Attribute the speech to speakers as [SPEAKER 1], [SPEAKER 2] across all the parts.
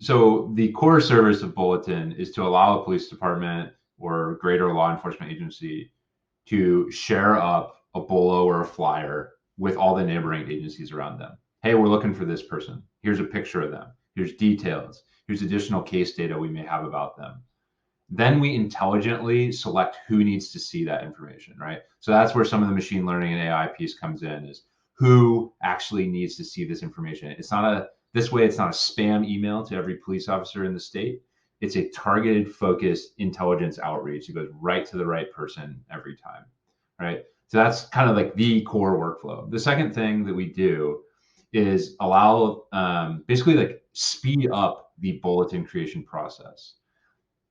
[SPEAKER 1] So the core service of Bulletin is to allow a police department or greater law enforcement agency to share up a bolo or a flyer with all the neighboring agencies around them. Hey, we're looking for this person. Here's a picture of them. Here's details. Here's additional case data we may have about them. Then we intelligently select who needs to see that information, right? So that's where some of the machine learning and AI piece comes in, is who actually needs to see this information. It's not a, this way, it's not a spam email to every police officer in the state. It's a targeted, focused intelligence outreach. It goes right to the right person every time, right? So that's kind of like the core workflow. The second thing that we do is allow, basically like speed up the bulletin creation process.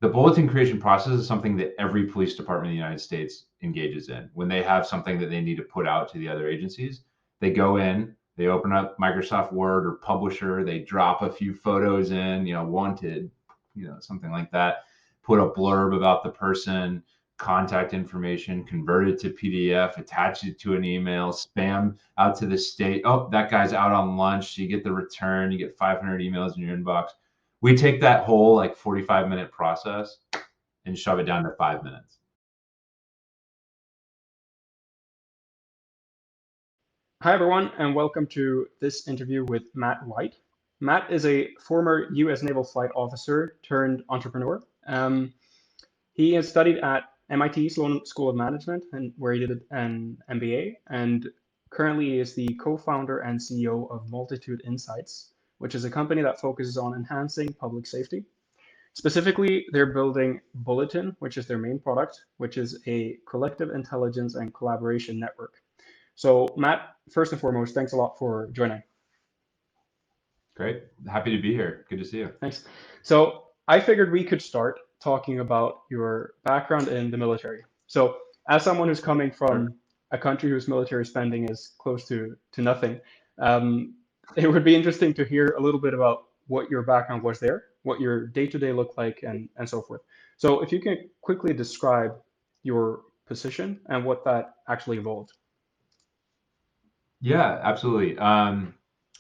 [SPEAKER 1] The bulletin creation process is something that every police department in the United States engages in. When they have something that they need to put out to the other agencies, they go in, they open up Microsoft Word or Publisher, they drop a few photos in, wanted, something like that, put a blurb about the person, contact information, convert it to PDF, attach it to an email, spam out to the state. Oh, that guy's out on lunch. You get the return, you get 500 emails in your inbox. We take that whole like 45-minute process and shove it down to 5 minutes.
[SPEAKER 2] Hi, everyone, and welcome to this interview with Matt White. Matt is a former U.S. Naval Flight Officer turned entrepreneur. He has studied at MIT Sloan School of Management, and where he did an MBA, and currently is the co-founder and CEO of Multitude Insights, which is a company that focuses on enhancing public safety. Specifically, they're building Bulletin, which is their main product, which is a collective intelligence and collaboration network. So, Matt, first and foremost, thanks a lot for joining.
[SPEAKER 1] Great. Happy to be here. Good to see you.
[SPEAKER 2] Thanks. So, I figured we could start talking about your background in the military. So, as someone who's coming from a country whose military spending is close to nothing, it would be interesting to hear a little bit about what your background was there, what your day-to-day looked like, and so forth. So, if you can quickly describe your position and what that actually involved.
[SPEAKER 1] Yeah, absolutely.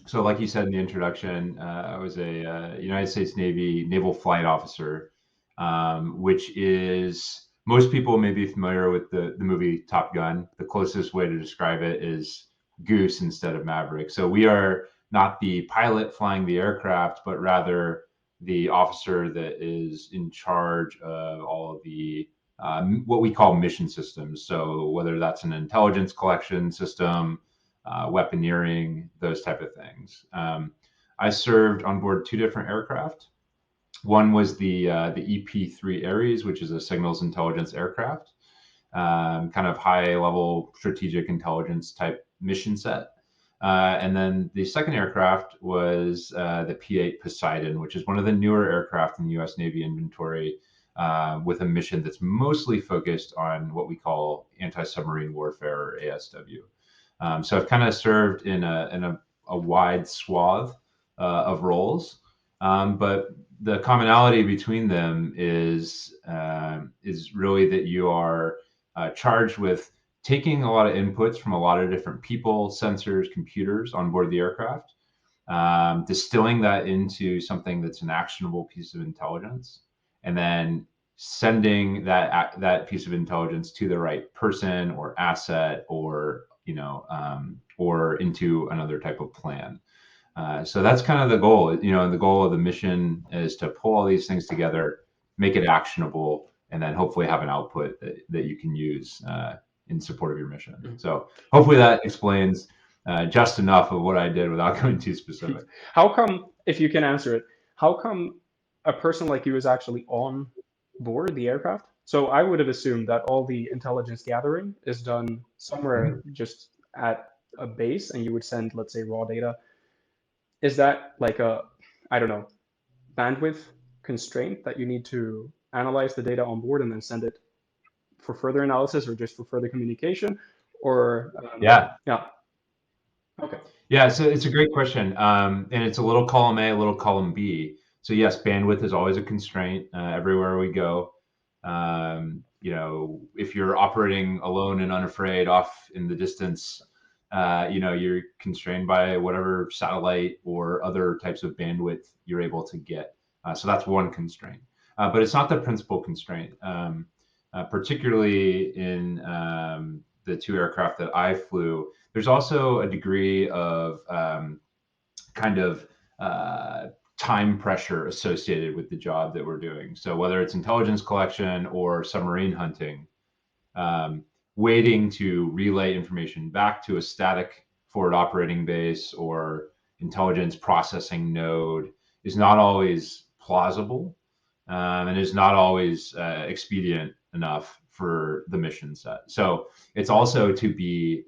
[SPEAKER 1] So like you said in the introduction, I was a United States Navy naval flight officer, which is, most people may be familiar with the movie Top Gun. The closest way to describe it is Goose instead of Maverick. So we are not the pilot flying the aircraft, but rather the officer that is in charge of all of the what we call mission systems. So whether that's an intelligence collection system, weaponeering, those type of things. I served on board two different aircraft. One was the EP-3 Ares, which is a signals intelligence aircraft, kind of high level strategic intelligence type mission set. And then the second aircraft was the P-8 Poseidon, which is one of the newer aircraft in the U.S. Navy inventory, with a mission that's mostly focused on what we call anti-submarine warfare, or ASW. So I've kind of served in a wide swath of roles, but the commonality between them is really that you are charged with taking a lot of inputs from a lot of different people, sensors, computers on board the aircraft, distilling that into something that's an actionable piece of intelligence, and then sending that piece of intelligence to the right person or asset, or or into another type of plan. So that's kind of the goal, and the goal of the mission is to pull all these things together, make it actionable, and then hopefully have an output that you can use in support of your mission. Mm-hmm. So hopefully that explains just enough of what I did without going too specific.
[SPEAKER 2] How come, if you can answer it, how come a person like you is actually on board the aircraft? So I would have assumed that all the intelligence gathering is done somewhere just at a base, and you would send, let's say, raw data. Is that like a, I don't know, bandwidth constraint that you need to analyze the data on board and then send it for further analysis, or just for further communication? Or
[SPEAKER 1] yeah.
[SPEAKER 2] Okay.
[SPEAKER 1] Yeah, so it's a great question, and it's a little column A, a little column B. So yes, bandwidth is always a constraint everywhere we go. If you're operating alone and unafraid off in the distance, you're constrained by whatever satellite or other types of bandwidth you're able to get. So that's one constraint, but it's not the principal constraint. Particularly in the two aircraft that I flew, there's also a degree of kind of time pressure associated with the job that we're doing. So whether it's intelligence collection or submarine hunting, um, waiting to relay information back to a static forward operating base or intelligence processing node is not always plausible, and is not always expedient enough for the mission set. So it's also to be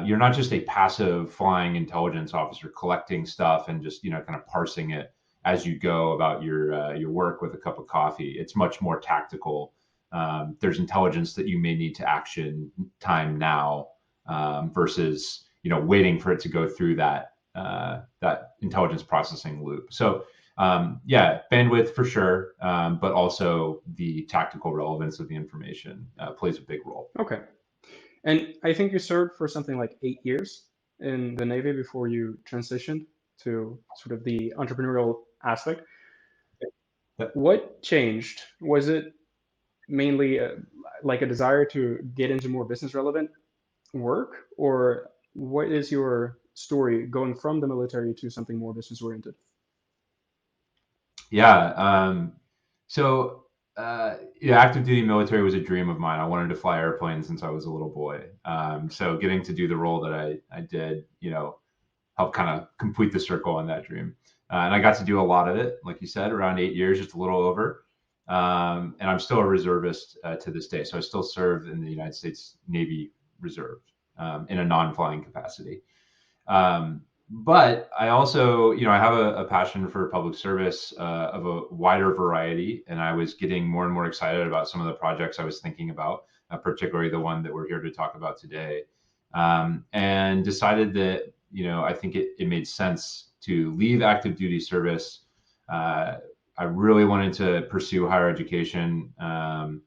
[SPEAKER 1] you're not just a passive flying intelligence officer collecting stuff and just kind of parsing it as you go about your work with a cup of coffee. It's much more tactical. There's intelligence that you may need to action time now, versus waiting for it to go through that intelligence processing loop. So yeah, bandwidth for sure, but also the tactical relevance of the information plays a big role.
[SPEAKER 2] Okay. And I think you served for something like 8 years in the Navy before you transitioned to sort of the entrepreneurial aspect. What changed? Was it mainly like a desire to get into more business relevant work, or what is your story going from the military to something more business oriented?
[SPEAKER 1] Yeah. So, yeah, active duty military was a dream of mine. I wanted to fly airplanes since I was a little boy. So getting to do the role that I did, helped kind of complete the circle on that dream. And I got to do a lot of it, like you said, around 8 years, just a little over. And I'm still a reservist to this day. So I still serve in the United States Navy Reserve, in a non-flying capacity. But I also, I have a passion for public service of a wider variety, and I was getting more and more excited about some of the projects I was thinking about, particularly the one that we're here to talk about today, and decided that I think it made sense to leave active duty service. I really wanted to pursue higher education, in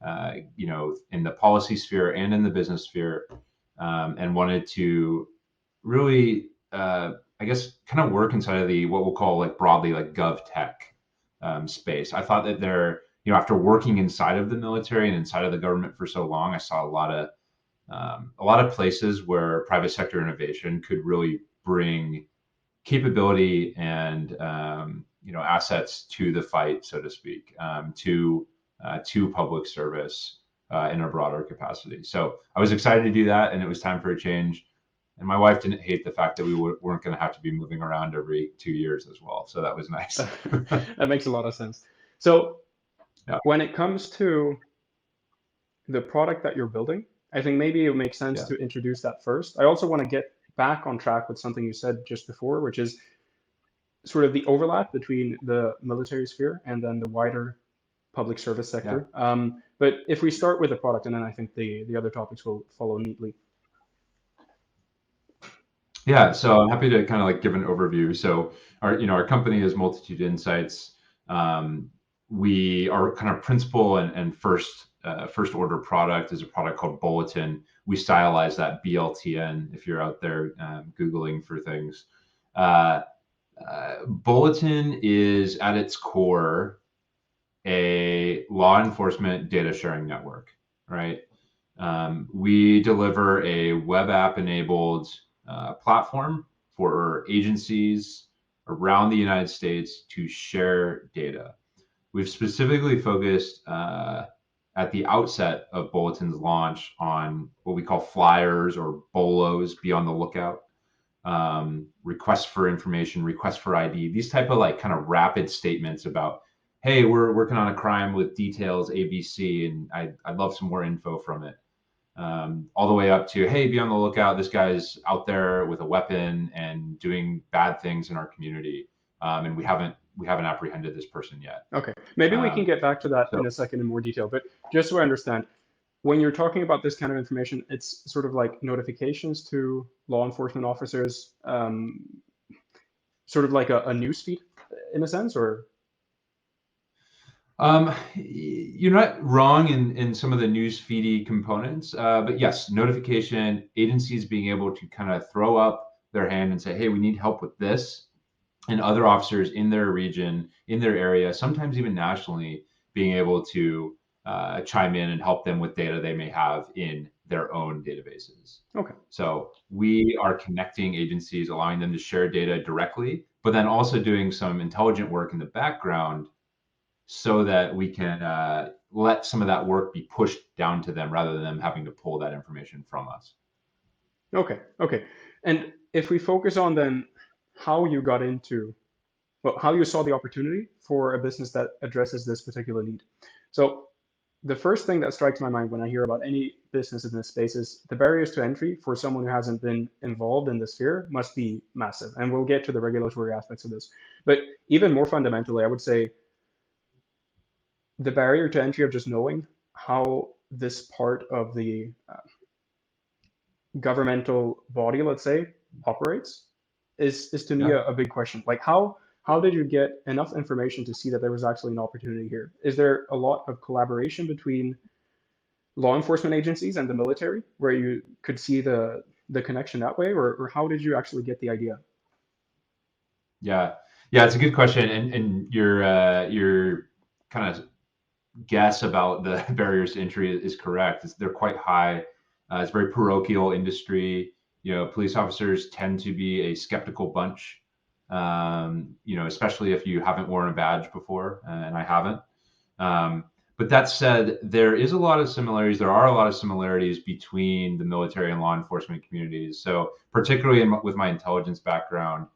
[SPEAKER 1] the policy sphere and in the business sphere, and wanted to really, I guess, kind of work inside of the what we'll call like broadly like gov tech space. I thought that after working inside of the military and inside of the government for so long, I saw a lot of places where private sector innovation could really bring capability and assets to the fight, so to speak, to public service in a broader capacity. So I was excited to do that, and it was time for a change. And my wife didn't hate the fact that we weren't going to have to be moving around every 2 years as well. So that was nice.
[SPEAKER 2] That makes a lot of sense. So
[SPEAKER 1] Yeah.
[SPEAKER 2] when it comes to the product that you're building, I think maybe it makes sense
[SPEAKER 1] Yeah.
[SPEAKER 2] to introduce that first. I also want to get back on track with something you said just before, which is sort of the overlap between the military sphere and then the wider public service sector. But if we start with the product, and then I think the other topics will follow neatly.
[SPEAKER 1] Yeah, so I'm happy to kind of like give an overview. So our company is Multitude Insights. We are kind of principal and first order product is a product called Bulletin. We stylize that BLTN if you're out there Googling for things. Bulletin is at its core a law enforcement data sharing network, right? We deliver a web app enabled platform for agencies around the United States to share data. We've specifically focused at the outset of Bulletin's launch on what we call flyers or BOLOs, be on the lookout, requests for information, requests for ID, these type of like kind of rapid statements about, hey, we're working on a crime with details ABC, and I'd love some more info from it. All the way up to, hey, be on the lookout. This guy's out there with a weapon and doing bad things in our community, and we haven't apprehended this person yet.
[SPEAKER 2] Okay, maybe we can get back to that in a second in more detail. But just so I understand, when you're talking about this kind of information, it's sort of like notifications to law enforcement officers, sort of like a news feed in a sense, or?
[SPEAKER 1] You're not wrong in some of the news feedy components, but yes, notification, agencies being able to kind of throw up their hand and say, hey, we need help with this. and other officers in their region, in their area, sometimes even nationally, being able to chime in and help them with data they may have in their own databases.
[SPEAKER 2] Okay.
[SPEAKER 1] So we are connecting agencies, allowing them to share data directly, but then also doing some intelligent work in the background so that we can let some of that work be pushed down to them rather than them having to pull that information from us.
[SPEAKER 2] Okay. Okay. And if we focus on then how you got into, well, how you saw the opportunity for a business that addresses this particular need. So the first thing that strikes my mind when I hear about any business in this space is the barriers to entry for someone who hasn't been involved in the sphere must be massive. And we'll get to the regulatory aspects of this. But even more fundamentally, I would say the barrier to entry of just knowing how this part of the governmental body, let's say, operates is to me
[SPEAKER 1] Yeah.
[SPEAKER 2] a big question. Like how did you get enough information to see that there was actually an opportunity here? Is there a lot of collaboration between law enforcement agencies and the military where you could see the connection that way, or how did you actually get the idea?
[SPEAKER 1] Yeah. Yeah, it's a good question. And your kind of guess about the barriers to entry is correct. They're quite high. It's a very parochial industry. Police officers tend to be a skeptical bunch. Especially if you haven't worn a badge before, and I haven't. Um, but that said, there is a lot of similarities. There are a lot of similarities between the military and law enforcement communities. So, particularly with my intelligence background,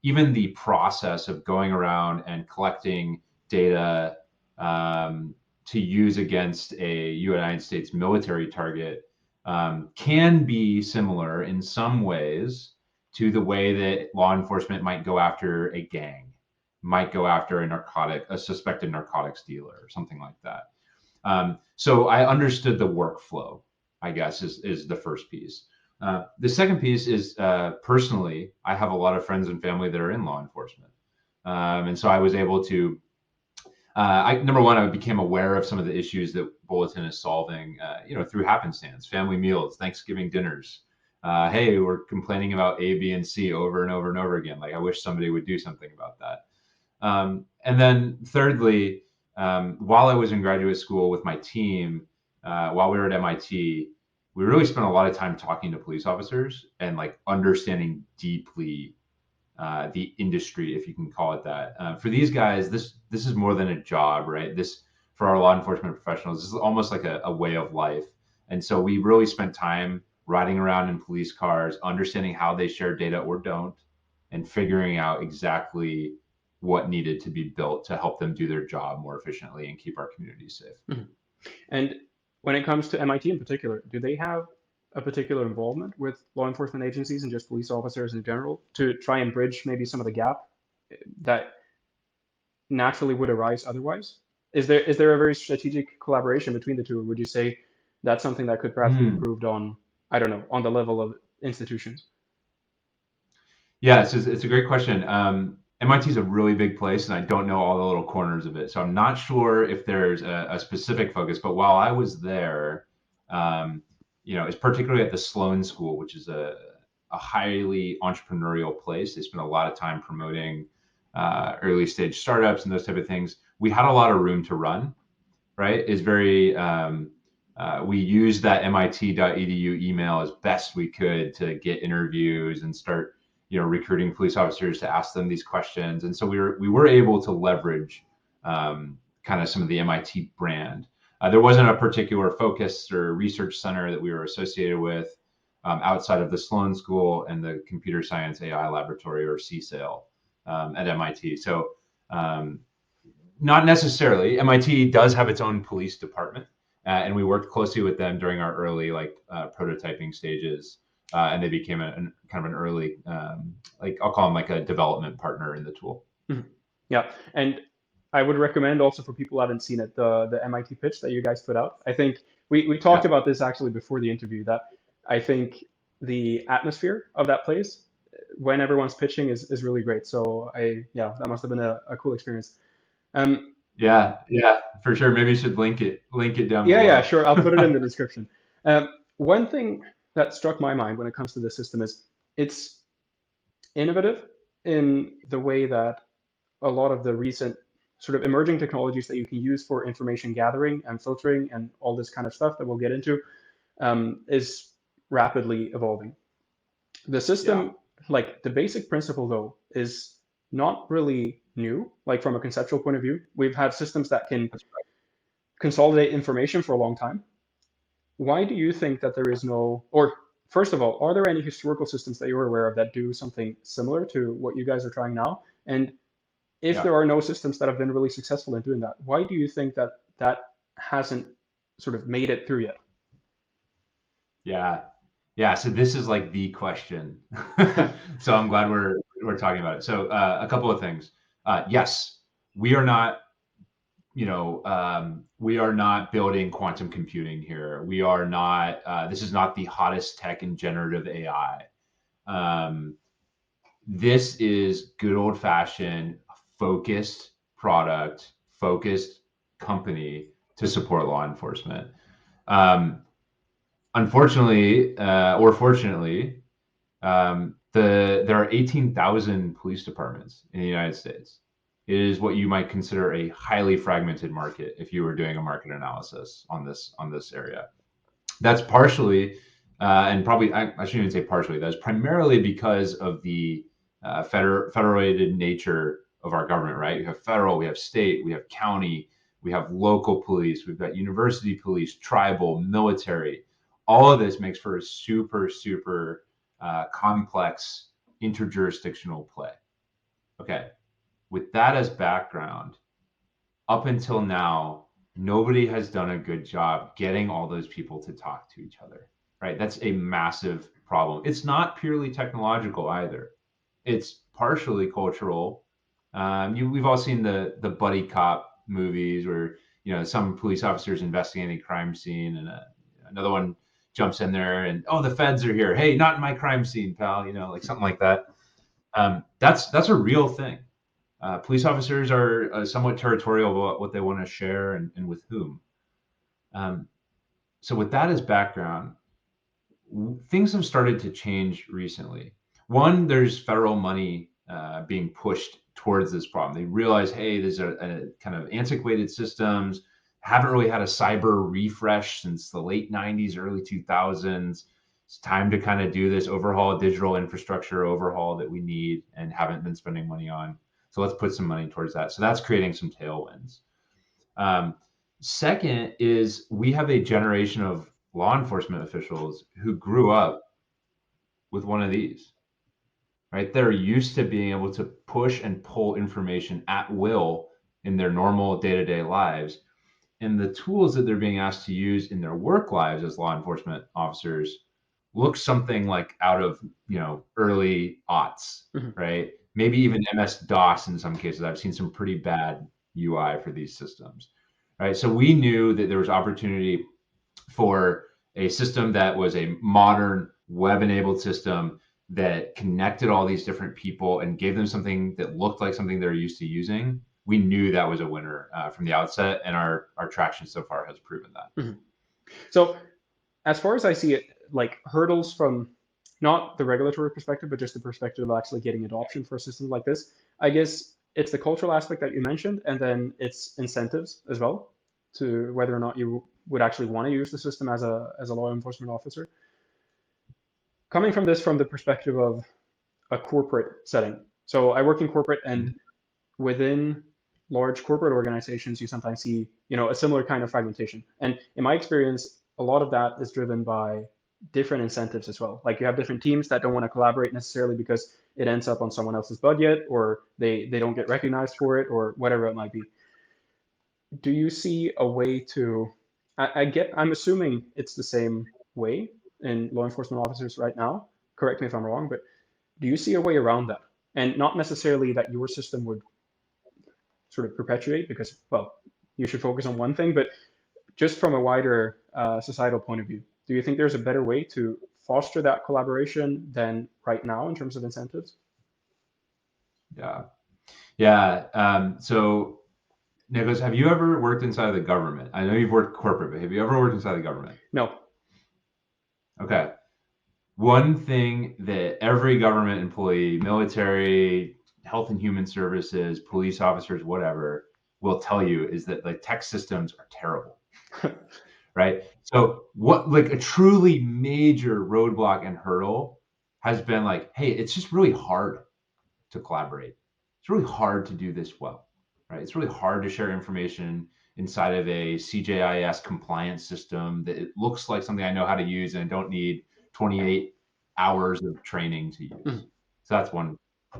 [SPEAKER 1] even the process of going around and collecting data to use against a United States military target can be similar in some ways to the way that law enforcement might go after a gang, might go after a suspected narcotics dealer, or something like that. So I understood the workflow, I guess, is the first piece. The second piece is personally, I have a lot of friends and family that are in law enforcement. And so I was able to, number one, I became aware of some of the issues that BLTN is solving, through happenstance, family meals, Thanksgiving dinners. Hey, we're complaining about A, B, and C over and over and over again. Like, I wish somebody would do something about that. And then thirdly, while I was in graduate school with my team, while we were at MIT, we really spent a lot of time talking to police officers and like understanding deeply the industry, if you can call it that. For these guys, this is more than a job, right? This for our law enforcement professionals, this is almost like a way of life. And so we really spent time riding around in police cars, understanding how they share data or don't, and figuring out exactly what needed to be built to help them do their job more efficiently and keep our communities safe.
[SPEAKER 2] Mhm. And when it comes to MIT in particular, do they have a particular involvement with law enforcement agencies and just police officers in general to try and bridge maybe some of the gap that naturally would arise otherwise? Is there a very strategic collaboration between the two, or would you say that's something that could perhaps be
[SPEAKER 1] Mm.
[SPEAKER 2] improved on, I don't know, on the level of institutions?
[SPEAKER 1] Yeah, it's a great question. MIT is a really big place, and I don't know all the little corners of it. So I'm not sure if there's a specific focus. But while I was there, it's particularly at the Sloan School, which is a highly entrepreneurial place. They spend a lot of time promoting early stage startups and those type of things. We had a lot of room to run, right? Is very we used that MIT.edu email as best we could to get interviews and start, recruiting police officers to ask them these questions. And so we were able to leverage kind of some of the MIT brand. There wasn't a particular focus or research center that we were associated with outside of the Sloan School and the Computer Science AI Laboratory, or CSAIL, at MIT. So not necessarily. MIT does have its own police department, and we worked closely with them during our early prototyping stages, and they became kind of an early, I'll call them like a development partner in the tool.
[SPEAKER 2] Mhm. Yeah, and I would recommend also for people who haven't seen it, the MIT pitch that you guys put out. I think we talked
[SPEAKER 1] Yeah.
[SPEAKER 2] about this actually before the interview, that I think the atmosphere of that place when everyone's pitching is really great. So yeah, that must have been a cool experience. Um,
[SPEAKER 1] Yeah, yeah, for sure. Maybe you should link it down
[SPEAKER 2] yeah,
[SPEAKER 1] below.
[SPEAKER 2] sure. I'll put it in the description. One thing that struck my mind when it comes to this system is it's innovative. in the way that a lot of the recent sort of emerging technologies that you can use for information gathering and filtering and all this kind of stuff that we'll get into is rapidly evolving. The
[SPEAKER 1] Yeah.
[SPEAKER 2] system, like the basic principle though, is not really new. Like from a conceptual point of view, we've had systems that can
[SPEAKER 1] That's
[SPEAKER 2] consolidate information for a long time. Why do you think that there is no, or first of all, are there any historical systems that you're aware of that do something similar to what you guys are trying now? And if
[SPEAKER 1] Yeah.
[SPEAKER 2] there are no systems that have been really successful in doing that, why do you think that that hasn't sort of made it through yet?
[SPEAKER 1] Yeah. Yeah. So this is like the question. So I'm glad we're talking about it. So a couple of things. Yes, we are not, we are not building quantum computing here. We are not. This is not the hottest tech in generative AI. Um, this is good old fashioned focused product, focused company to support law enforcement. Um, Unfortunately, or fortunately, there are 18,000 police departments in the United States. It is what you might consider a highly fragmented market if you were doing a market analysis on this area. That's partially, and probably I shouldn't even say partially. That's primarily because of the federated nature of our government. Right? You have federal, we have state, we have county, we have local police, we've got university police, tribal, military. All of this makes for a super complex interjurisdictional play. Okay, with that as background, up until now, nobody has done a good job getting all those people to talk to each other, right? That's a massive problem. It's not purely technological either. It's partially cultural. We've all seen the buddy cop movies where some police officers investigating a crime scene, and another one jumps in there and, oh, the feds are here. Hey, not in my crime scene, pal. Like something like that. That's a real thing. Police officers are somewhat territorial about what they want to share and with whom. Um, so with that as background, things have started to change recently. One, there's federal money being pushed towards this problem. They realize, hey, there's a kind of antiquated systems, haven't really had a cyber refresh since the late 90s, early 2000s. It's time to kind of do this overhaul, digital infrastructure overhaul that we need and haven't been spending money on. So let's put some money towards that. So that's creating some tailwinds. Um, Second is we have a generation of law enforcement officials who grew up with one of these, right? They're used to being able to push and pull information at will in their normal day to day lives. And the tools that they're being asked to use in their work lives as law enforcement officers look something like out of, early aughts,
[SPEAKER 2] Mhm.
[SPEAKER 1] right? Maybe even MS DOS in some cases. I've seen some pretty bad UI for these systems, right? So we knew that there was opportunity for a system that was a modern web-enabled system that connected all these different people and gave them something that looked like something they're used to using. We knew that was a winner from the outset, and our traction so far has proven that.
[SPEAKER 2] Mhm. So as far as I see it, like hurdles from not the regulatory perspective, but just the perspective of actually getting adoption for a system like this, I guess it's the cultural aspect that you mentioned, and then it's incentives as well to whether or not you would actually want to use the system as a law enforcement officer. Coming from this from the perspective of a corporate setting. So I work in corporate, and
[SPEAKER 1] Mhm.
[SPEAKER 2] within large corporate organizations, you sometimes see, a similar kind of fragmentation. And in my experience, a lot of that is driven by different incentives as well. Like you have different teams that don't want to collaborate necessarily because it ends up on someone else's budget, or they don't get recognized for it, or whatever it might be. Do you see a way to, I'm assuming it's the same way in law enforcement officers right now. Correct me if I'm wrong, but do you see a way around that? And not necessarily that your system would sort of perpetuate because, well, you should focus on one thing, but just from a wider societal point of view, do you think there's a better way to foster that collaboration than right now in terms of incentives?
[SPEAKER 1] Yeah, yeah. So, Nicholas, have you ever worked inside of the government? I know you've worked corporate, but have you ever worked inside the government?
[SPEAKER 2] No.
[SPEAKER 1] Okay. One thing that every government employee, military, Health and Human Services, police officers, whatever, will tell you is that like tech systems are terrible. Right. So what like a truly major roadblock and hurdle has been like, hey, it's just really hard to collaborate. It's really hard to do this well, right? It's really hard to share information inside of a CJIS compliance system that it looks like something I know how to use and I don't need 28 hours of training to use. So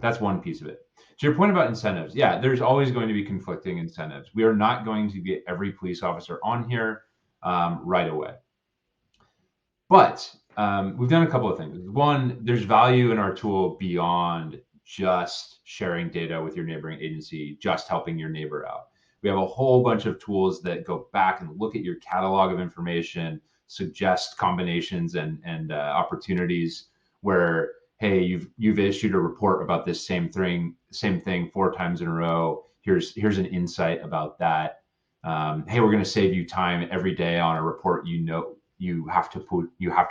[SPEAKER 1] that's one piece of it. To your point about incentives, yeah, there's always going to be conflicting incentives. We are not going to get every police officer on here right away. But we've done a couple of things. One, there's value in our tool beyond just sharing data with your neighboring agency, just helping your neighbor out. We have a whole bunch of tools that go back and look at your catalog of information, suggest combinations and opportunities where, hey, you've issued a report about this same thing 4 times in a row. Here's an insight about that. Hey, we're going to save you time every day on a report you have to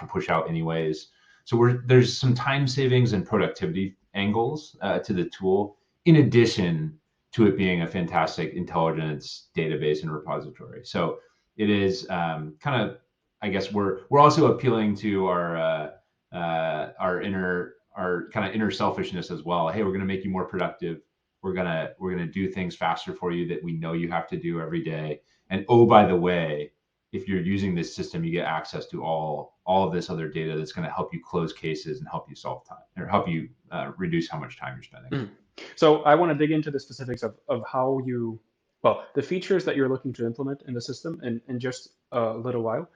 [SPEAKER 1] push out anyways. So there's some time savings and productivity angles to the tool, in addition to it being a fantastic intelligence database and repository. So it is kind of, I guess we're also appealing to our kind of inner selfishness as well. Hey, we're going to make you more productive. We're gonna do things faster for you that we know you have to do every day. And oh, by the way, if you're using this system, you get access to all of this other data that's going to help you close cases and help you solve time or help you reduce how much time you're spending.
[SPEAKER 2] So I want to dig into the specifics of how you, well, the features that you're looking to implement in the system in just a little while.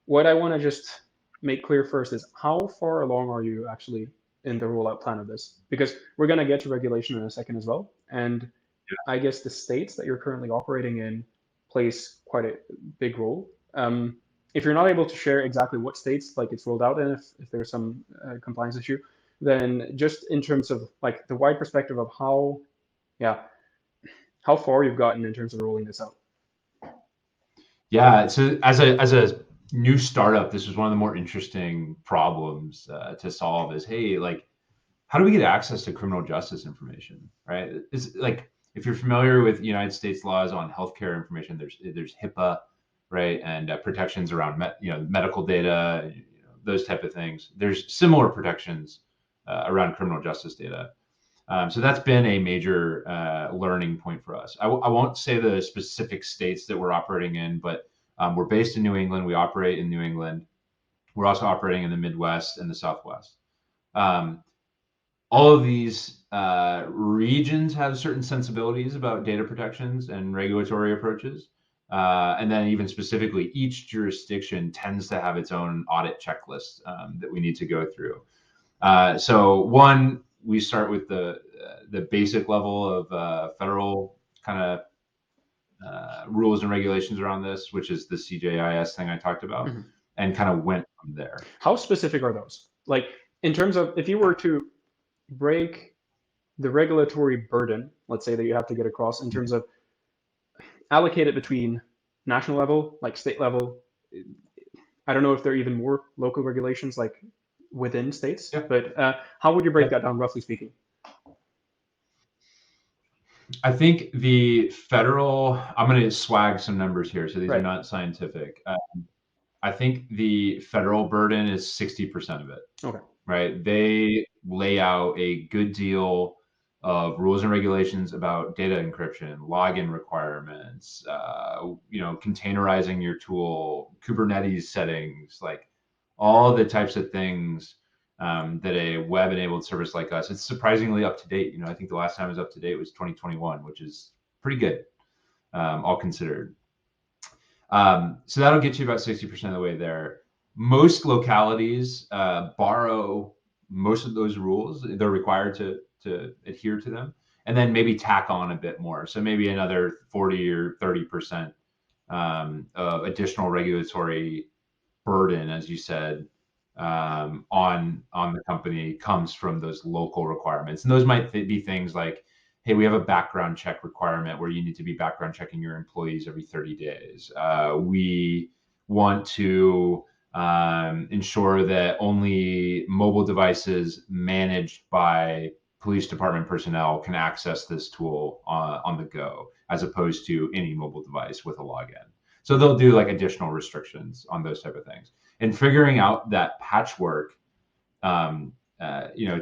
[SPEAKER 2] What I want to just make clear first is how far along are you actually in the rollout plan of this? Because we're going to get to regulation in a second as well. And I guess the states that you're currently operating in plays quite a big role. If you're not able to share exactly what states like it's rolled out in, if there's some compliance issue, then just in terms of like the wide perspective of how far you've gotten in terms of rolling this out.
[SPEAKER 1] Yeah, so as a new startup, this was one of the more interesting problems to solve. Is hey, like, how do we get access to criminal justice information? Right? It's like if you're familiar with United States laws on healthcare information, there's HIPAA, right, and protections around medical data, those type of things. There's similar protections around criminal justice data. So that's been a major learning point for us. I won't say the specific states that we're operating in, but we're based in New England. We operate in New England. We're also operating in the Midwest and the Southwest. All of these regions have certain sensibilities about data protections and regulatory approaches. And then even specifically, each jurisdiction tends to have its own audit checklist that we need to go through. So one, we start with the basic level of federal kind of rules and regulations around this, which is the CJIS thing I talked about, and kind of went from there.
[SPEAKER 2] How specific are those? Like in terms of if you were to break the regulatory burden, let's say that you have to get across in terms of allocate it between national level, like state level. I don't know if there are even more local regulations like within states, but how would you break that down, roughly speaking?
[SPEAKER 1] I think the federal, I'm going to swag some numbers here, so these are not scientific. I think the federal burden is 60% of it.
[SPEAKER 2] Okay.
[SPEAKER 1] Right? They lay out a good deal of rules and regulations about data encryption, login requirements, containerizing your tool, Kubernetes settings, like all the types of things that a web-enabled service like us, it's surprisingly up to date. I think the last time it was up to date was 2021, which is pretty good, all considered. So that'll get you about 60% of the way there. Most localities borrow most of those rules. They're required to adhere to them, and then maybe tack on a bit more. So maybe another 40 or 30% of additional regulatory burden, as you said, on the company comes from those local requirements. And those might be things like, hey, we have a background check requirement where you need to be background checking your employees every 30 days. We want to ensure that only mobile devices managed by police department personnel can access this tool on the go, as opposed to any mobile device with a login. So they'll do like additional restrictions on those type of things. And figuring out that patchwork, to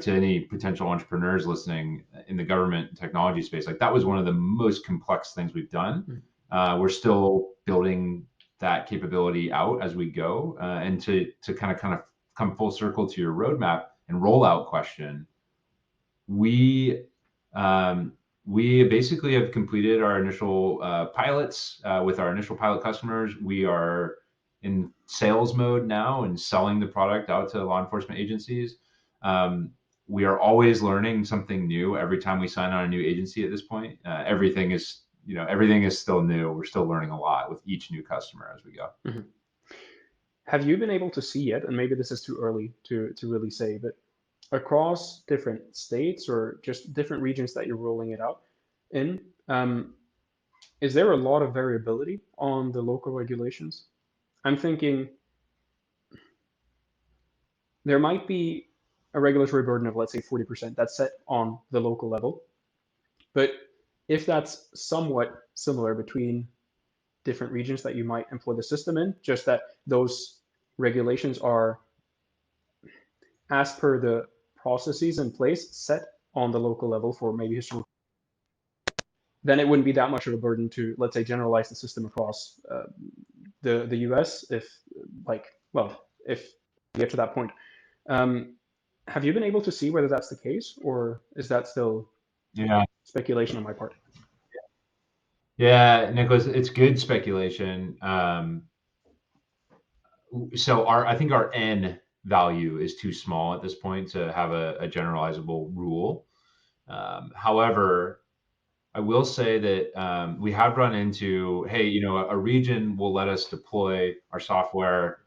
[SPEAKER 1] any potential entrepreneurs listening in the government technology space, like that was one of the most complex things we've done. We're still building that capability out as we go, and to kind of come full circle to your roadmap and rollout question. We basically have completed our initial pilots with our initial pilot customers. We are in sales mode now and selling the product out to law enforcement agencies. We are always learning something new every time we sign on a new agency at this point. Everything is still new. We're still learning a lot with each new customer as we go.
[SPEAKER 2] Mm-hmm. Have you been able to see yet, and maybe this is too early to really say, but across different states or just different regions that you're rolling it out in, is there a lot of variability on the local regulations? I'm thinking there might be a regulatory burden of, let's say, 40% that's set on the local level. But if that's somewhat similar between different regions that you might employ the system in, just that those regulations are as per the processes in place set on the local level for maybe historical, then it wouldn't be that much of a burden to, let's say, generalize the system across the US if we get to that point. Have you been able to see whether that's the case, or is that still speculation on my part?
[SPEAKER 1] Yeah, Nicholas, it's good speculation. So I think our N value is too small at this point to have a generalizable rule. However, I will say that we have run into, hey, a region will let us deploy our software.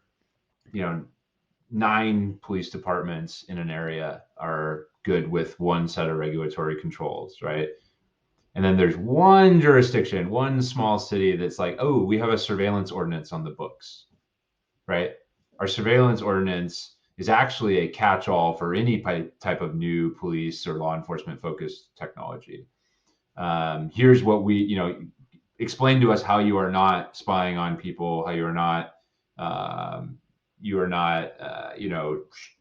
[SPEAKER 1] 9 police departments in an area are good with one set of regulatory controls, right? And then there's one jurisdiction, one small city that's like, oh, we have a surveillance ordinance on the books, right? Our surveillance ordinance is actually a catch-all for any type of new police or law enforcement focused technology. Here's what explain to us how you are not spying on people, how you are not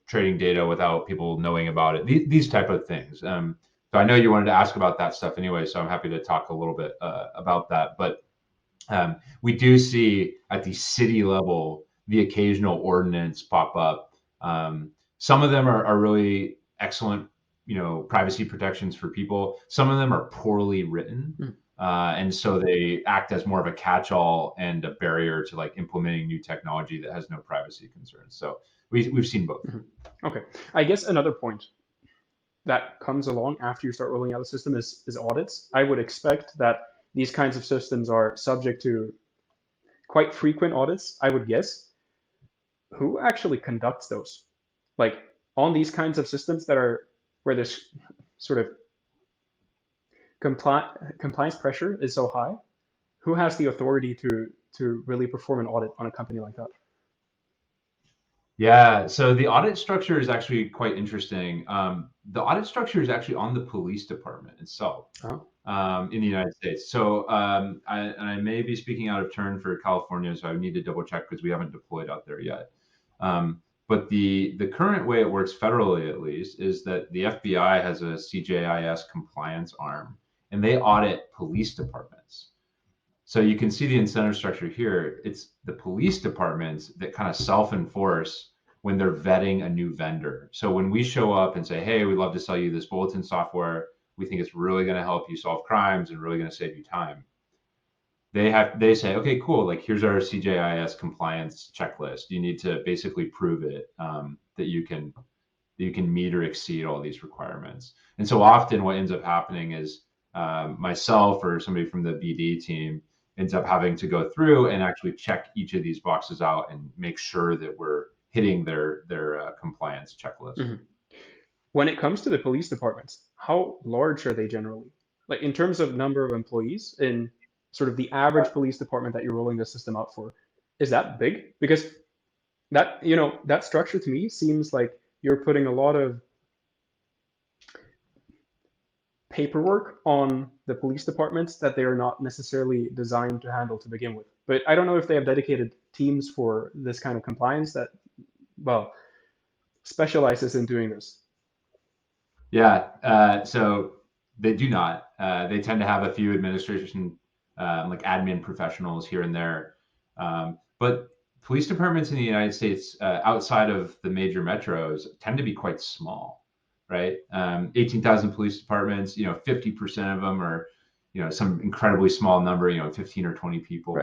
[SPEAKER 1] trading data without people knowing about it. These type of things. So I know you wanted to ask about that stuff anyway, so I'm happy to talk a little bit about that. But we do see at the city level the occasional ordinance pop up. Some of them are really excellent, privacy protections for people. Some of them are poorly written. And so they act as more of a catch-all and a barrier to like implementing new technology that has no privacy concerns. So we've seen both.
[SPEAKER 2] Okay. I guess another point that comes along after you start rolling out the system is audits. I would expect that these kinds of systems are subject to quite frequent audits, I would guess. Who actually conducts those? Like on these kinds of systems where there's sort of compliance pressure is so high, who has the authority to really perform an audit on a company like that?
[SPEAKER 1] Yeah, so the audit structure is actually quite interesting. The audit structure is actually on the police department itself in the United States. So I may be speaking out of turn for California, so I need to double check because we haven't deployed out there yet. But the current way it works federally, at least, is that the FBI has a CJIS compliance arm, and they audit police departments. So you can see the incentive structure here. It's the police departments that kind of self-enforce when they're vetting a new vendor. So when we show up and say, hey, we'd love to sell you this bulletin software, we think it's really going to help you solve crimes and really going to save you time. They say, okay, cool. Like here's our CJIS compliance checklist. You need to basically prove it that you can meet or exceed all these requirements. And so often what ends up happening is myself or somebody from the BD team ends up having to go through and actually check each of these boxes out and make sure that we're hitting their compliance checklist.
[SPEAKER 2] Mm-hmm. When it comes to the police departments, how large are they generally? Like in terms of number of employees in sort of the average police department that you're rolling the system out for, is that big? Because that structure to me seems like you're putting a lot of paperwork on the police departments that they are not necessarily designed to handle to begin with. But I don't know if they have dedicated teams for this kind of compliance that, well, specializes in doing this.
[SPEAKER 1] Yeah, so they do not. They tend to have a few administration, like admin professionals here and there. But police departments in the United States, outside of the major metros, tend to be quite small, right? 18,000 police departments, 50% of them are, some incredibly small number, 15 or 20 people.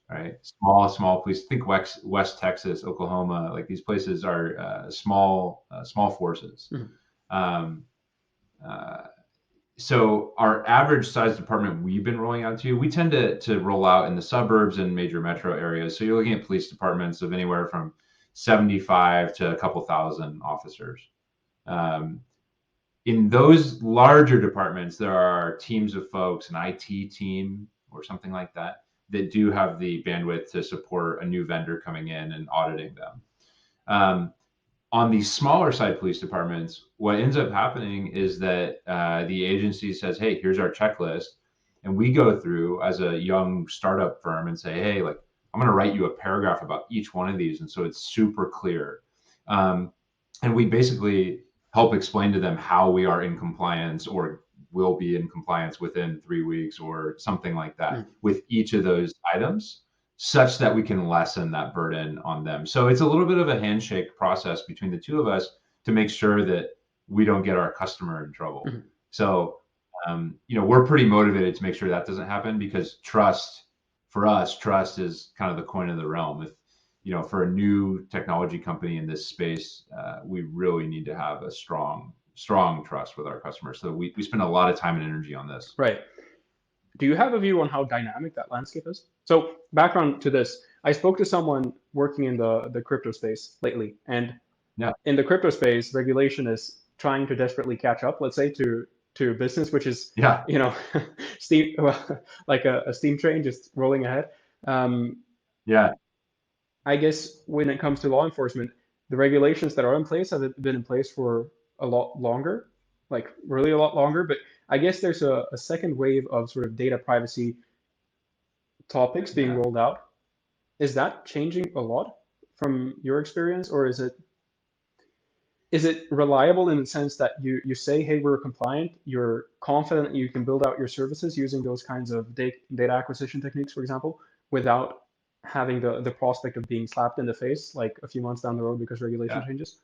[SPEAKER 1] Right. Small police. Think West Texas, Oklahoma, like these places are small forces.
[SPEAKER 2] Mm-hmm.
[SPEAKER 1] So our average size department we've been rolling out to, we tend to roll out in the suburbs and major metro areas. So you're looking at police departments of anywhere from 75 to a couple thousand officers. In those larger departments, there are teams of folks, an IT team or something like that, that do have the bandwidth to support a new vendor coming in and auditing them. On the smaller side police departments, what ends up happening is that the agency says, hey, here's our checklist. And we go through as a young startup firm and say, hey, like, I'm going to write you a paragraph about each one of these. And so it's super clear. And we basically help explain to them how we are in compliance or will be in compliance within 3 weeks or something like that with each of those items, such that we can lessen that burden on them. So it's a little bit of a handshake process between the two of us to make sure that we don't get our customer in trouble.
[SPEAKER 2] Mm-hmm.
[SPEAKER 1] So, we're pretty motivated to make sure that doesn't happen, because for us, trust is kind of the coin of the realm. If, for a new technology company in this space, we really need to have a strong trust with our customers. So we spend a lot of time and energy on this.
[SPEAKER 2] Right. Do you have a view on how dynamic that landscape is? So background to this, I spoke to someone working in the crypto space lately, and in the crypto space, regulation is trying to desperately catch up, let's say, to business, which is, steam, like a steam train just rolling ahead. I guess when it comes to law enforcement, the regulations that are in place have been in place for a lot longer, like really a lot longer. But I guess there's a second wave of sort of data privacy topics being rolled out. Is that changing a lot from your experience, or is it reliable in the sense that you say, hey, we're compliant, you're confident you can build out your services using those kinds of data acquisition techniques, for example, without having the prospect of being slapped in the face like a few months down the road because regulation changes?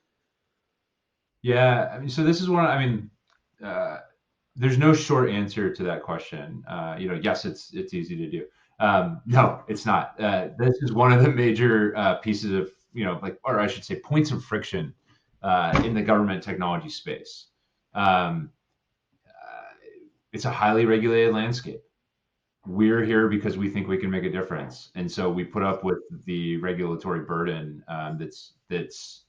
[SPEAKER 1] Yeah, I mean, so this is there's no short answer to that question. Yes, it's easy to do. No, it's not. This is one of the major pieces of, or I should say, points of friction in the government technology space. It's a highly regulated landscape. We're here because we think we can make a difference, and so we put up with the regulatory burden that's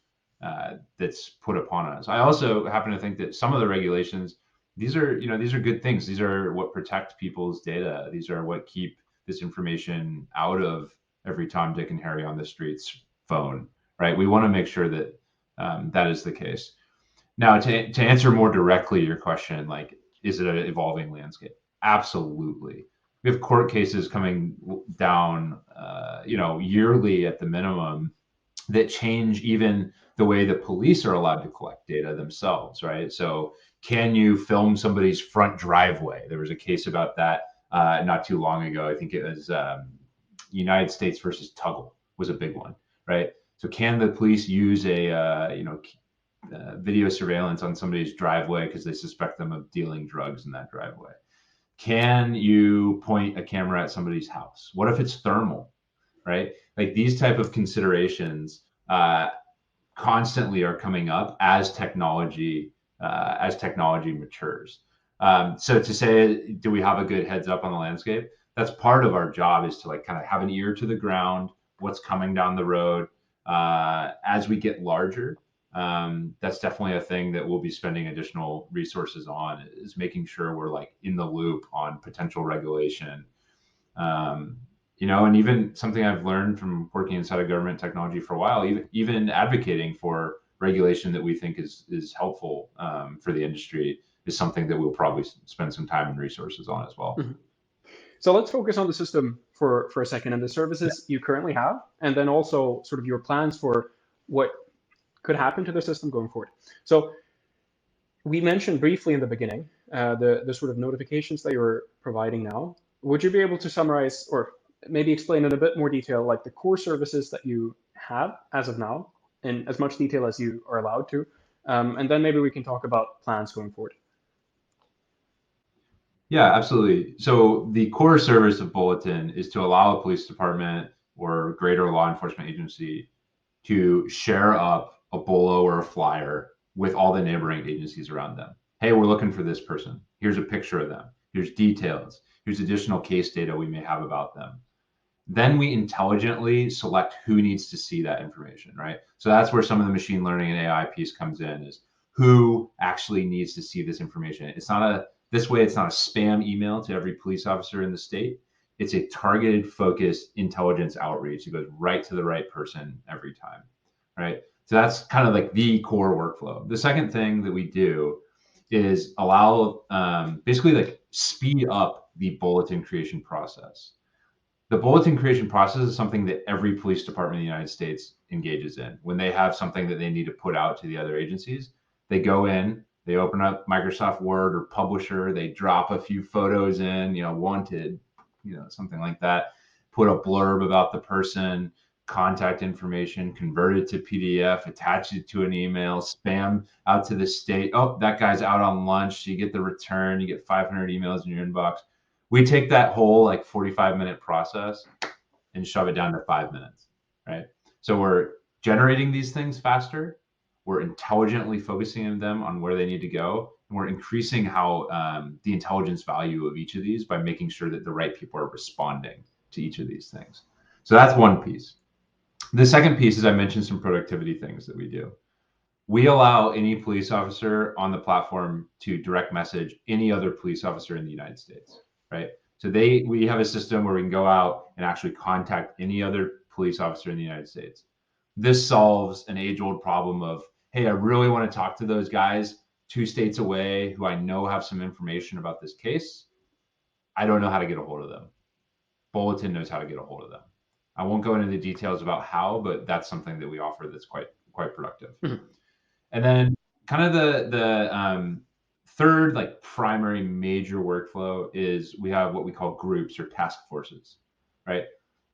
[SPEAKER 1] put upon us. I also happen to think that some of the regulations, these are good things. These are what protect people's data. These are what keep this information out of every Tom, Dick, and Harry on the streets phone, right? We want to make sure that that is the case. Now, to answer more directly your question, like, is it an evolving landscape? Absolutely. We have court cases coming down, yearly at the minimum, that change even the way the police are allowed to collect data themselves, right? So can you film somebody's front driveway? There was a case about that not too long ago. I think it was United States versus Tuggle was a big one, right? So can the police use video surveillance on somebody's driveway because they suspect them of dealing drugs in that driveway? Can you point a camera at somebody's house? What if it's thermal, right? Like, these type of considerations constantly are coming up as technology matures. So to say, do we have a good heads up on the landscape? That's part of our job, is to kind of have an ear to the ground, what's coming down the road as we get larger. That's definitely a thing that we'll be spending additional resources on, is making sure we're in the loop on potential regulation. And even something I've learned from working inside of government technology for a while, even advocating for regulation that we think is helpful for the industry. is something that we'll probably spend some time and resources on as well.
[SPEAKER 2] Mm-hmm. So let's focus on the system for a second and the services you currently have, and then also sort of your plans for what could happen to the system going forward. So we mentioned briefly in the beginning the sort of notifications that you're providing now. Would you be able to summarize or maybe explain in a bit more detail, like the core services that you have as of now, in as much detail as you are allowed to, and then maybe we can talk about plans going forward.
[SPEAKER 1] Yeah, absolutely. So the core service of Bulletin is to allow a police department or greater law enforcement agency to share up a bolo or a flyer with all the neighboring agencies around them. Hey, we're looking for this person. Here's a picture of them. Here's details. Here's additional case data we may have about them. Then we intelligently select who needs to see that information, right? So that's where some of the machine learning and AI piece comes in, is who actually needs to see this information. It's not a spam email to every police officer in the state. It's a targeted, focused intelligence outreach. It goes right to the right person every time, right? So that's kind of like the core workflow. The second thing that we do is allow basically like speed up the bulletin creation process. The bulletin creation process is something that every police department in the United States engages in. When they have something that they need to put out to the other agencies, they go in, they open up Microsoft Word or Publisher, they drop a few photos in, wanted, something like that, put a blurb about the person, contact information, convert it to PDF, attach it to an email, spam out to the state. Oh, that guy's out on lunch. You get the return, you get 500 emails in your inbox. We take that whole like 45-minute process and shove it down to 5 minutes, right? So we're generating these things faster. We're intelligently focusing them on where they need to go. And we're increasing how the intelligence value of each of these by making sure that the right people are responding to each of these things. So that's one piece. The second piece is I mentioned some productivity things that we do. We allow any police officer on the platform to direct message any other police officer in the United States, right? So we have a system where we can go out and actually contact any other police officer in the United States. This solves an age-old problem of, hey, I really want to talk to those guys 2 states away who I know have some information about this case. I don't know how to get a hold of them. Bulletin knows how to get a hold of them. I won't go into the details about how, but that's something that we offer that's quite productive. Mm-hmm. And then kind of the third like primary major workflow is we have what we call groups or task forces, right?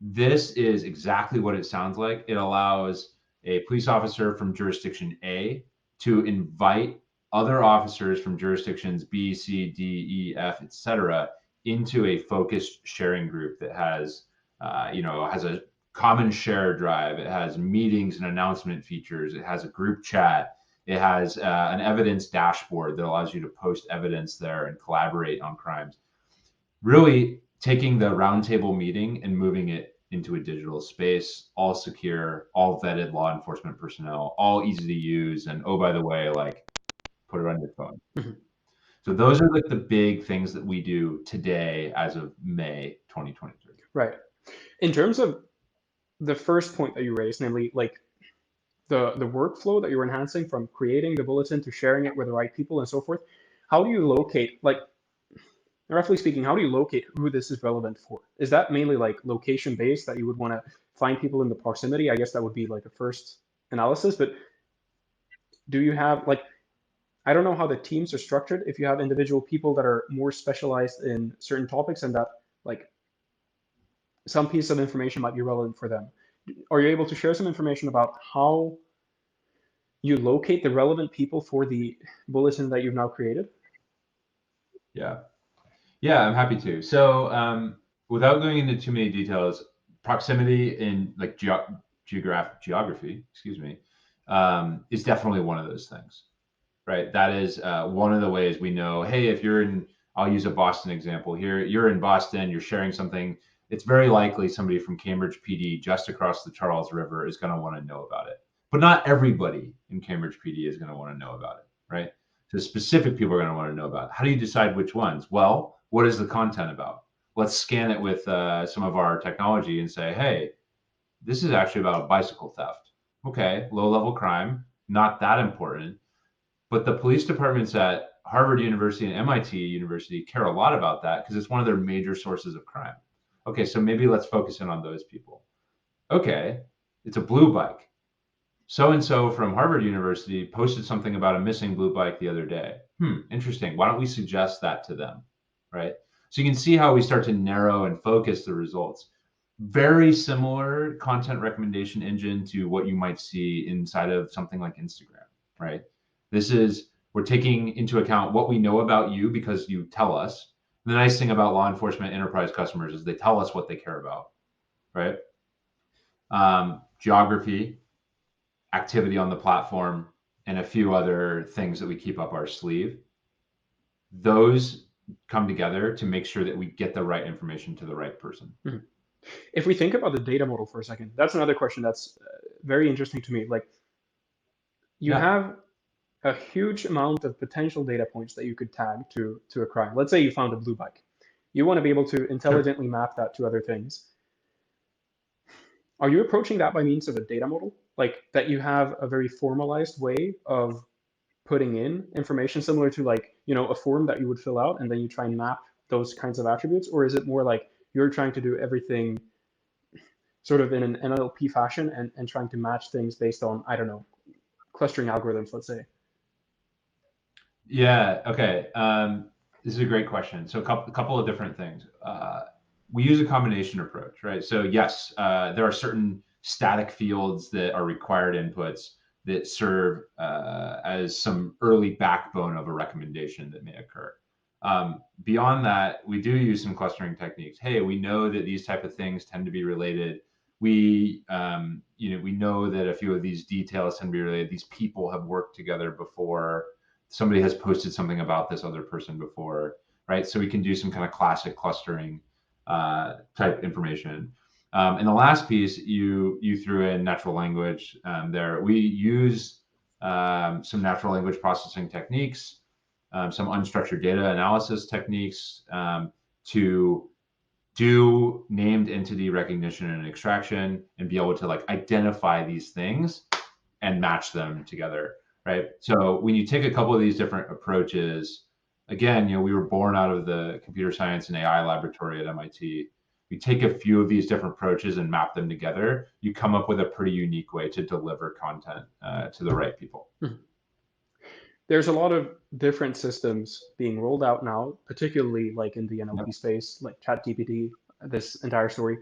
[SPEAKER 1] This is exactly what it sounds like. It allows a police officer from jurisdiction A to invite other officers from jurisdictions B, C, D, E, F, etc., into a focused sharing group that has, has a common share drive. It has meetings and announcement features. It has a group chat. It has an evidence dashboard that allows you to post evidence there and collaborate on crimes. Really taking the roundtable meeting and moving it into a digital space, all secure, all vetted law enforcement personnel, all easy to use. And oh, by the way, like put it on your phone. Mm-hmm. So those are like the big things that we do today as of May 2023.
[SPEAKER 2] Right. In terms of the first point that you raised, namely like the workflow that you're enhancing from creating the bulletin to sharing it with the right people and so forth, how do you locate, like roughly speaking, how do you locate who this is relevant for? Is that mainly like location based that you would want to find people in the proximity? I guess that would be like the first analysis, but do you have like, I don't know how the teams are structured, if you have individual people that are more specialized in certain topics and that like some piece of information might be relevant for them. Are you able to share some information about how you locate the relevant people for the bulletin that you've now created?
[SPEAKER 1] Yeah, I'm happy to. So without going into too many details, proximity in like geography, excuse me, is definitely one of those things, right? That is one of the ways we know, hey, if you're in, I'll use a Boston example here, you're in Boston, you're sharing something, it's very likely somebody from Cambridge PD just across the Charles River is going to want to know about it. But not everybody in Cambridge PD is going to want to know about it, right? So specific people are going to want to know about it. How do you decide which ones? Well, what is the content about? Let's scan it with some of our technology and say, hey, this is actually about bicycle theft. Okay, low level crime, not that important. But the police departments that Harvard University and MIT University care a lot about that because it's one of their major sources of crime. Okay, so maybe let's focus in on those people. Okay, it's a blue bike. So-and-so from Harvard University posted something about a missing blue bike the other day. Interesting. Why don't we suggest that to them, right? So you can see how we start to narrow and focus the results. Very similar content recommendation engine to what you might see inside of something like Instagram, right? We're taking into account what we know about you because you tell us. The nice thing about law enforcement enterprise customers is they tell us what they care about, right? Geography, activity on the platform, and a few other things that we keep up our sleeve. Those come together to make sure that we get the right information to the right person.
[SPEAKER 2] Mm-hmm. If we think about the data model for a second, that's another question that's very interesting to me. Like, you have a huge amount of potential data points that you could tag to a crime. Let's say you found a blue bike. You want to be able to intelligently map that to other things. Are you approaching that by means of a data model? Like that you have a very formalized way of putting in information similar to like, a form that you would fill out and then you try and map those kinds of attributes? Or is it more like you're trying to do everything sort of in an NLP fashion and trying to match things based on, I don't know, clustering algorithms, let's say?
[SPEAKER 1] Yeah. Okay. This is a great question. So a couple of different things. We use a combination approach, right? So yes, there are certain static fields that are required inputs that serve as some early backbone of a recommendation that may occur. Beyond that, we do use some clustering techniques. Hey, we know that these type of things tend to be related. We know that a few of these details tend to be related. These people have worked together before. Somebody has posted something about this other person before, right? So we can do some kind of classic clustering type information. And the last piece, you threw in natural language there. We use some natural language processing techniques, some unstructured data analysis techniques to do named entity recognition and extraction and be able to like identify these things and match them together, right? So when you take a couple of these different approaches, again, we were born out of the computer science and AI laboratory at MIT. You take a few of these different approaches and map them together, you come up with a pretty unique way to deliver content to the right people.
[SPEAKER 2] There's a lot of different systems being rolled out now, particularly like in the NLP space, like ChatGPT, this entire story.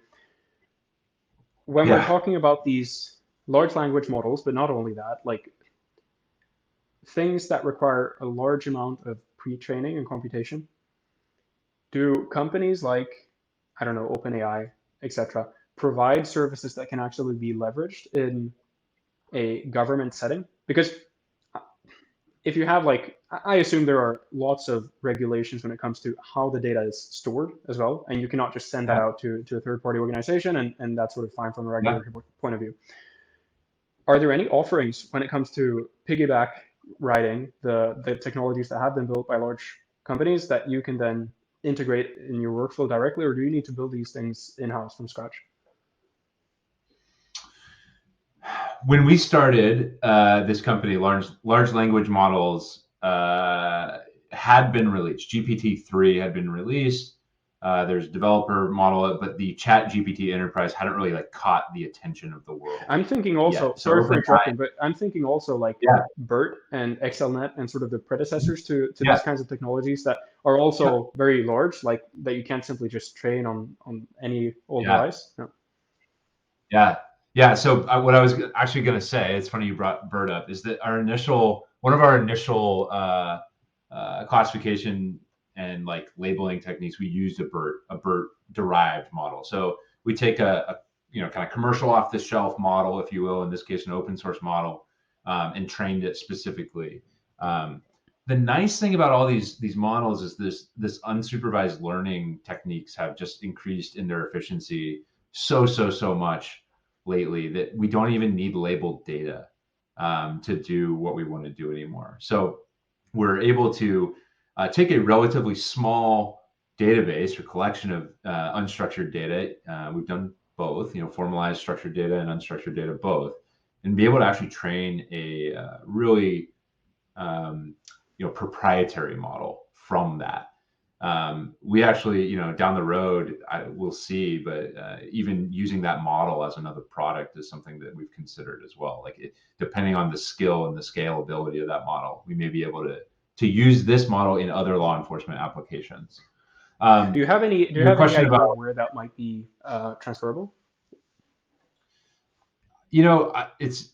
[SPEAKER 2] When we're talking about these large language models, but not only that, like things that require a large amount of pre-training and computation, do companies like, I don't know, OpenAI, etc., provide services that can actually be leveraged in a government setting? Because if you have like, I assume there are lots of regulations when it comes to how the data is stored as well, and you cannot just send that out to a third-party organization, and that's sort of fine from a regulatory point of view. Are there any offerings when it comes to piggyback riding the technologies that have been built by large companies that you can then integrate in your workflow directly, or do you need to build these things in-house from scratch?
[SPEAKER 1] When we started this company, large language models had been released. GPT-3 had been released. There's a developer model, but the Chat GPT Enterprise hadn't really like caught the attention of the world.
[SPEAKER 2] I'm thinking also, sorry for interrupting, but I'm thinking also like BERT and XLNet and sort of the predecessors to these kinds of technologies that are also very large, like that you can't simply just train on any old device.
[SPEAKER 1] Yeah. So what I was actually going to say, it's funny you brought BERT up, is that one of our initial classification and like labeling techniques, we used a BERT derived model. So we take a kind of commercial off the shelf model, if you will, in this case, an open source model, and trained it specifically. The nice thing about all these models is this unsupervised learning techniques have just increased in their efficiency so much lately that we don't even need labeled data to do what we want to do anymore. So we're able to take a relatively small database or collection of unstructured data. We've done both, formalized structured data and unstructured data both, and be able to actually train a really proprietary model from that. We actually, down the road, we'll see, but even using that model as another product is something that we've considered as well. Like depending on the skill and the scalability of that model, we may be able to use this model in other law enforcement applications.
[SPEAKER 2] Do you have any idea of where that might be transferable?
[SPEAKER 1] It's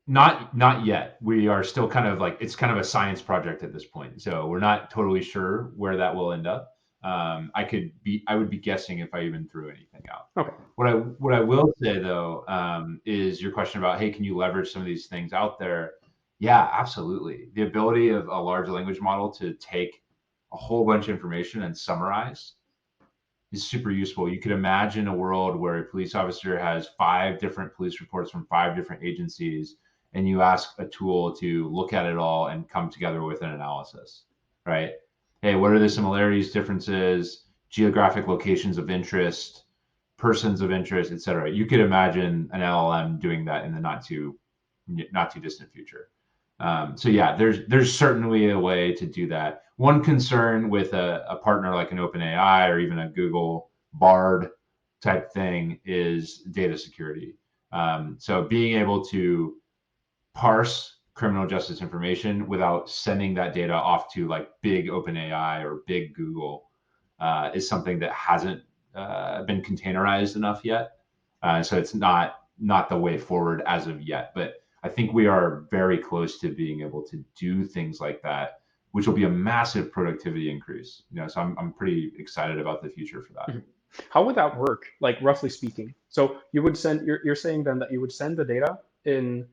[SPEAKER 1] not yet. We are still kind of like, it's kind of a science project at this point. So we're not totally sure where that will end up. I would be guessing if I even threw anything out.
[SPEAKER 2] Okay.
[SPEAKER 1] What I will say though, is your question about, hey, can you leverage some of these things out there? Yeah, absolutely. The ability of a large language model to take a whole bunch of information and summarize is super useful. You could imagine a world where a police officer has 5 different police reports from 5 different agencies, and you ask a tool to look at it all and come together with an analysis, right? Hey, what are the similarities, differences, geographic locations of interest, persons of interest, et cetera? You could imagine an LLM doing that in the not too distant future. So yeah, there's certainly a way to do that. One concern with a partner like an OpenAI or even a Google Bard type thing is data security. So being able to parse criminal justice information without sending that data off to like big OpenAI or big Google is something that hasn't been containerized enough yet. So it's not the way forward as of yet, but I think we are very close to being able to do things like that, which will be a massive productivity increase. So I'm pretty excited about the future for that.
[SPEAKER 2] How would that work, like roughly speaking? So you're saying then that you would send the data in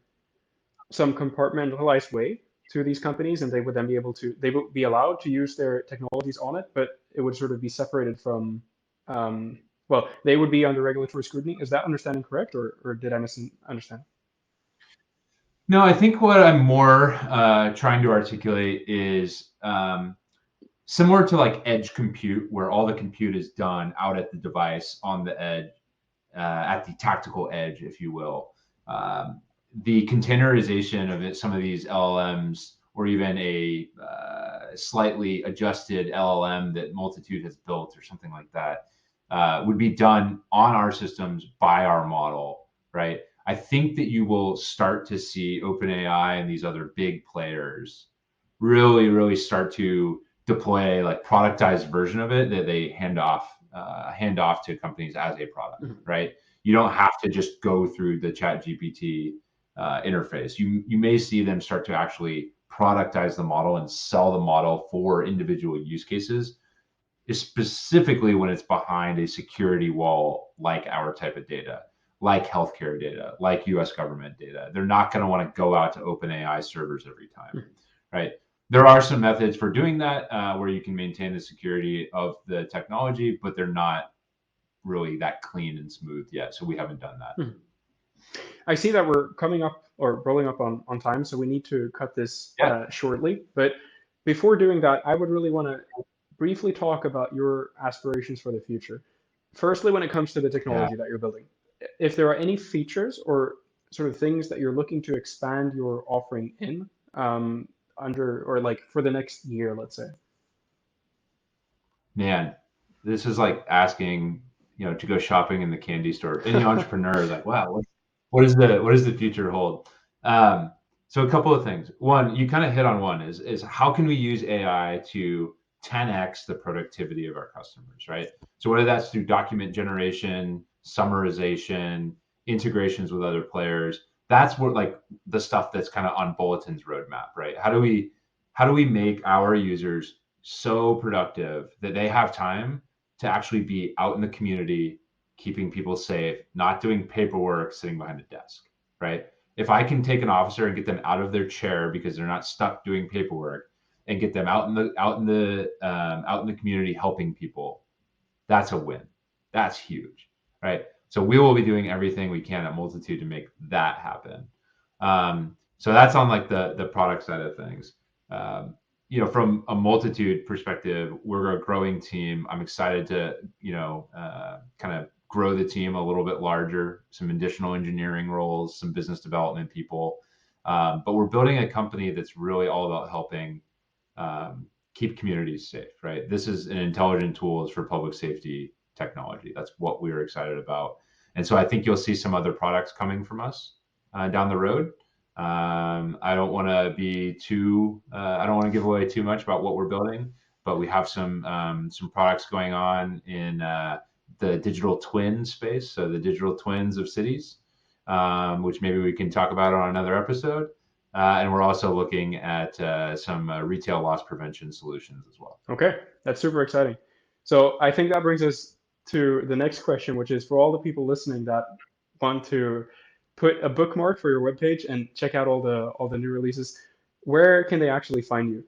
[SPEAKER 2] some compartmentalized way to these companies, and they would then they would be allowed to use their technologies on it, but it would sort of be separated from, well, they would be under regulatory scrutiny. Is that understanding correct, or did I misunderstand?
[SPEAKER 1] No, I think what I'm more trying to articulate is similar to like edge compute, where all the compute is done out at the device on the edge, at the tactical edge, if you will. The containerization of some of these LLMs, or even a slightly adjusted LLM that Multitude has built or something like that, would be done on our systems by our model, right? I think that you will start to see OpenAI and these other big players really, really start to deploy like productized version of it that they hand off to companies as a product, right? You don't have to just go through the ChatGPT interface. You may see them start to actually productize the model and sell the model for individual use cases, specifically when it's behind a security wall like our type of data, like healthcare data, like US government data. They're not going to want to go out to OpenAI servers every time, right? There are some methods for doing that where you can maintain the security of the technology, but they're not really that clean and smooth yet. So we haven't done that.
[SPEAKER 2] I see that we're coming up or rolling up on time, so we need to cut this shortly. But before doing that, I would really want to briefly talk about your aspirations for the future. Firstly, when it comes to the technology that you're building, if there are any features or sort of things that you're looking to expand your offering in under, or like for the next year, let's say.
[SPEAKER 1] Man, this is like asking, to go shopping in the candy store. Any entrepreneur is like, wow, what does the future hold? So a couple of things. One, you kind of hit on one is how can we use AI to 10x the productivity of our customers, right? So whether that's through document generation, summarization, integrations with other players, that's what like the stuff that's kind of on Bulletin's roadmap, right? How do we make our users so productive that they have time to actually be out in the community, keeping people safe, not doing paperwork, sitting behind a desk, right? If I can take an officer and get them out of their chair because they're not stuck doing paperwork, and get them out in the community helping people, that's a win. That's huge, right? So we will be doing everything we can at Multitude to make that happen. So that's on like the product side of things. From a Multitude perspective, we're a growing team. I'm excited to kind of grow the team a little bit larger, some additional engineering roles, some business development people. But we're building a company that's really all about helping keep communities safe, right? This is an intelligent tools for public safety technology. That's what we're excited about. And so I think you'll see some other products coming from us down the road. I don't want to be too, I don't want to give away too much about what we're building, but we have some products going on in the digital twin space. So the digital twins of cities, which maybe we can talk about on another episode. And we're also looking at some retail loss prevention solutions as well.
[SPEAKER 2] Okay, that's super exciting. So I think that brings us to the next question, which is for all the people listening that want to put a bookmark for your webpage and check out all the new releases, where can they actually find you?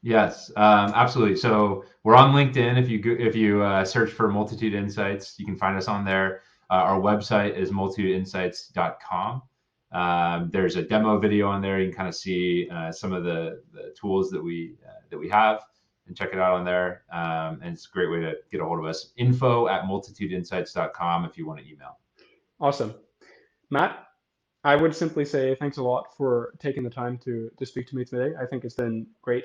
[SPEAKER 1] Yes, absolutely. So we're on LinkedIn. If you search for Multitude Insights, you can find us on there. Our website is multitudeinsights.com. There's a demo video on there. You can kind of see some of the tools that we have and check it out on there. And it's a great way to get a hold of us. info@multitudeinsights.com if you want to email.
[SPEAKER 2] Awesome. Matt, I would simply say thanks a lot for taking the time to speak to me today. I think it's been great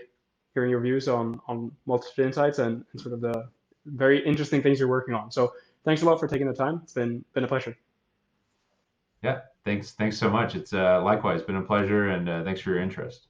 [SPEAKER 2] hearing your views on Multitude Insights and sort of the very interesting things you're working on. So thanks a lot for taking the time. It's been a pleasure.
[SPEAKER 1] Yeah, thanks so much. It's likewise been a pleasure, and thanks for your interest.